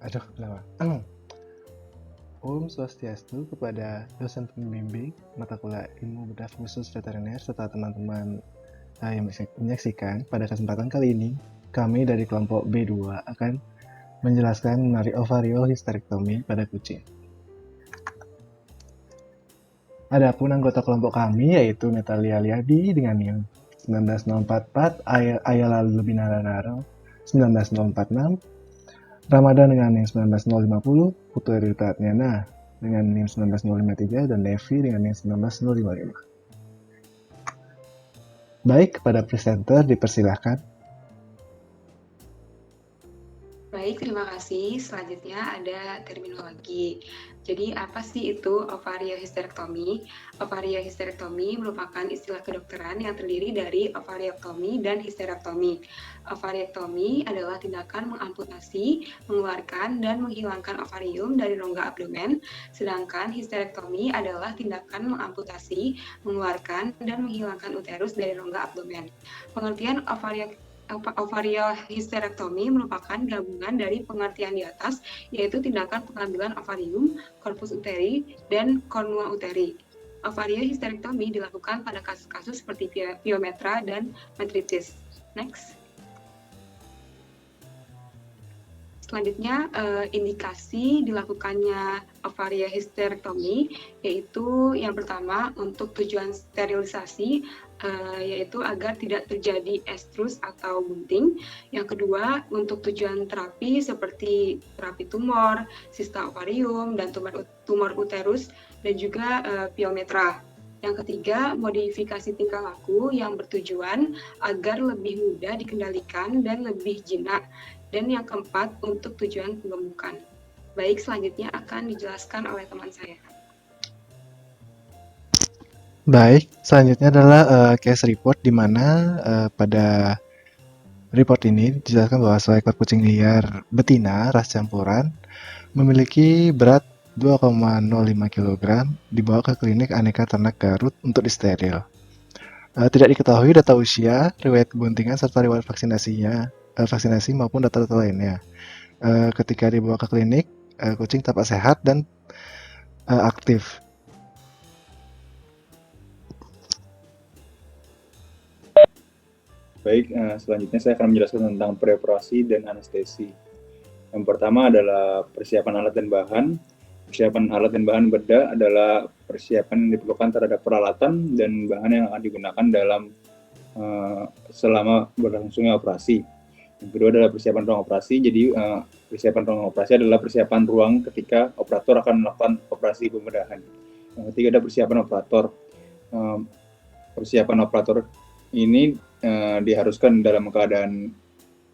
Aduh, kenapa? Om Swastiastu kepada dosen pembimbing mata kuliah ilmu bedah khusus veteriner serta teman-teman yang menyaksikan. Pada kesempatan kali ini, kami dari kelompok B2 akan menjelaskan mengenai ovariohysterektomi pada kucing. Adapun anggota kelompok kami yaitu Natalia Liadi dengan NIM 19044, Ayala Lubinara 19046, Ramadan dengan NIM 19050, Putu Rita Atniana dengan NIM 19053, dan Nevi dengan NIM 19055. Baik, kepada presenter dipersilahkan. Baik, terima kasih. Selanjutnya ada terminologi. Jadi, apa sih itu ovariohysterektomi? Ovariohysterektomi merupakan istilah kedokteran yang terdiri dari ovariektomi dan histerektomi. Ovariektomi adalah tindakan mengamputasi, mengeluarkan, dan menghilangkan ovarium dari rongga abdomen, sedangkan histerektomi adalah tindakan mengamputasi, mengeluarkan, dan menghilangkan uterus dari rongga abdomen. Pengertian ovariohysterektomi merupakan gabungan dari pengertian di atas, yaitu tindakan pengambilan ovarium, corpus uteri, dan cornua uteri. Ovariohysterektomi dilakukan pada kasus-kasus seperti pyometra dan metritis. Next. Selanjutnya, indikasi dilakukannya ovariohysterektomi, yaitu yang pertama untuk tujuan sterilisasi, yaitu agar tidak terjadi estrus atau bunting. Yang kedua, untuk tujuan terapi seperti terapi tumor, sista ovarium, dan tumor uterus, dan juga pyometra. Yang ketiga, modifikasi tingkah laku yang bertujuan agar lebih mudah dikendalikan dan lebih jinak. Dan yang keempat, untuk tujuan pemgemukan. Baik, selanjutnya akan dijelaskan oleh teman saya. Baik, selanjutnya adalah case report di mana pada report ini dijelaskan bahwa seekor kucing liar betina ras campuran memiliki berat 2,05 kg dibawa ke klinik aneka ternak Garut untuk disteril. Tidak diketahui data usia, riwayat kebuntingan, serta riwayat vaksinasi maupun data-data lainnya. Ketika dibawa ke klinik, kucing tampak sehat dan aktif. Baik, selanjutnya saya akan menjelaskan tentang preoperasi dan anestesi. Yang pertama adalah persiapan alat dan bahan. Persiapan alat dan bahan bedah adalah persiapan yang diperlukan terhadap peralatan dan bahan yang akan digunakan dalam selama berlangsungnya operasi. Yang kedua adalah persiapan ruang operasi. Jadi persiapan ruang operasi adalah persiapan ruang ketika operator akan melakukan operasi pembedahan. Yang ketiga ada persiapan operator. Persiapan operator ini diharuskan dalam keadaan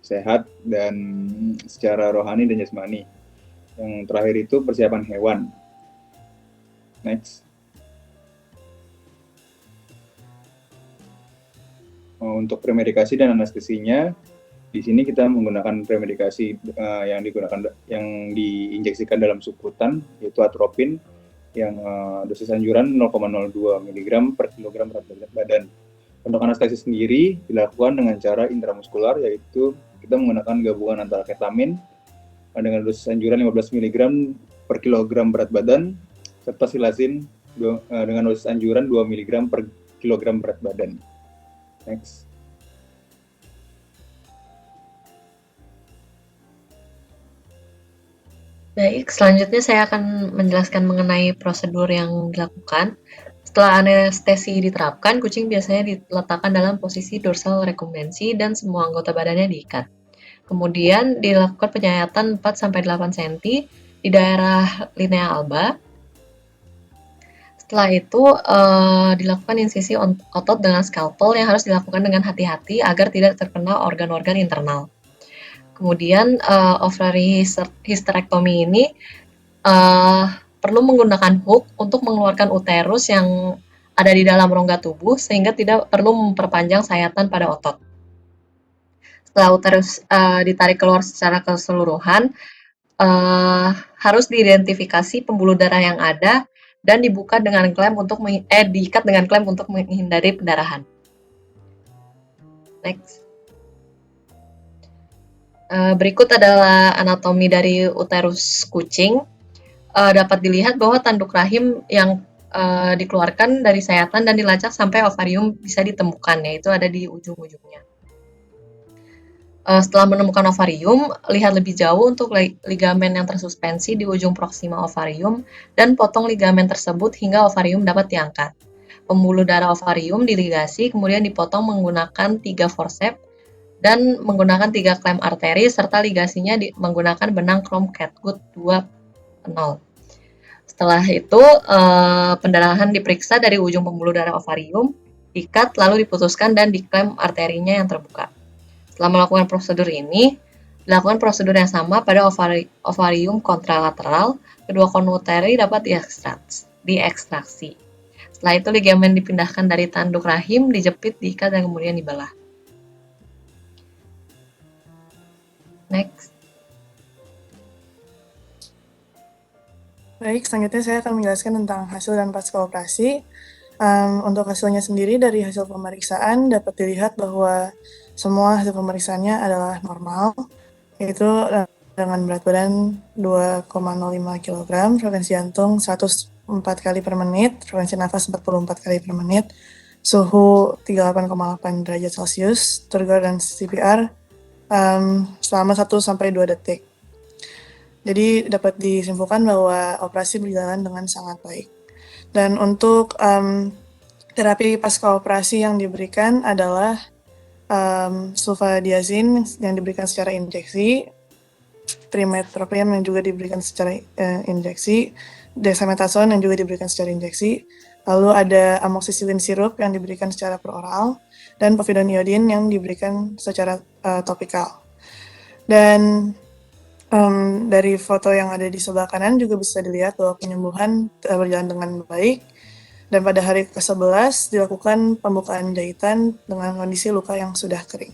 sehat dan secara rohani dan jasmani. Yang terakhir itu persiapan hewan. Next. Untuk premedikasi dan anestesinya, di sini kita menggunakan premedikasi yang diinjeksikan dalam subkutan, yaitu atropin yang dosis anjuran 0,02 mg per kilogram berat badan. Untuk anestesi sendiri dilakukan dengan cara intramuskular, yaitu kita menggunakan gabungan antara ketamin dengan dosis anjuran 15 mg per kilogram berat badan, serta silazin dengan dosis anjuran 2 mg per kilogram berat badan. Next. Baik, selanjutnya saya akan menjelaskan mengenai prosedur yang dilakukan. Setelah anestesi diterapkan, kucing biasanya diletakkan dalam posisi dorsal rekumbensi dan semua anggota badannya diikat. Kemudian dilakukan penyayatan 4-8 cm di daerah linea alba. Setelah itu dilakukan insisi otot dengan scalpel yang harus dilakukan dengan hati-hati agar tidak terkena organ-organ internal. Kemudian ovariohysterektomi ini perlu menggunakan hook untuk mengeluarkan uterus yang ada di dalam rongga tubuh sehingga tidak perlu memperpanjang sayatan pada otot. Setelah uterus ditarik keluar secara keseluruhan, harus diidentifikasi pembuluh darah yang ada dan dibuka dengan klem untuk diikat dengan klem untuk menghindari pendarahan. Next. Berikut adalah anatomi dari uterus kucing. Dapat dilihat bahwa tanduk rahim yang dikeluarkan dari sayatan dan dilacak sampai ovarium bisa ditemukan, yaitu ada di ujung-ujungnya. Setelah menemukan ovarium, lihat lebih jauh untuk ligamen yang tersuspensi di ujung proksima ovarium dan potong ligamen tersebut hingga ovarium dapat diangkat. Pembuluh darah ovarium diligasi, kemudian dipotong menggunakan 3 forceps dan menggunakan 3 klem arteri serta ligasinya menggunakan benang Chrome Catgut 2.0. Setelah itu, pendarahan diperiksa dari ujung pembuluh darah ovarium, diikat lalu diputuskan dan diklem arterinya yang terbuka. Setelah melakukan prosedur ini, dilakukan prosedur yang sama pada ovarium kontralateral, kedua konus uteri dapat diekstraksi. Setelah itu ligamen dipindahkan dari tanduk rahim, dijepit, diikat, dan kemudian dibelah. Next. Baik, selanjutnya saya akan menjelaskan tentang hasil dan pasca operasi. Untuk hasilnya sendiri dari hasil pemeriksaan dapat dilihat bahwa semua hasil pemeriksaannya adalah normal, yaitu dengan berat badan 2,05 kg, frekuensi jantung 104 kali per menit, frekuensi nafas 44 kali per menit, suhu 38,8 derajat Celcius, trigger dan CPR selama 1-2 detik. Jadi dapat disimpulkan bahwa operasi berjalan dengan sangat baik. Dan untuk terapi pasca operasi yang diberikan adalah sulfadiazin yang diberikan secara injeksi, trimethoprim yang juga diberikan secara injeksi, dexamethasone yang juga diberikan secara injeksi, lalu ada amoxicillin sirup yang diberikan secara peroral, dan povidone iodine yang diberikan secara topikal. Dan dari foto yang ada di sebelah kanan juga bisa dilihat bahwa penyembuhan berjalan dengan baik, dan pada hari ke-11 dilakukan pembukaan jahitan dengan kondisi luka yang sudah kering.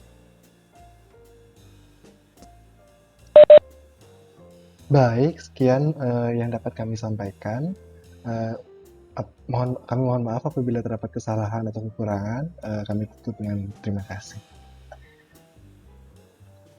Baik, sekian yang dapat kami sampaikan. Kami mohon maaf apabila terdapat kesalahan atau kekurangan. Kami tutup dengan terima kasih.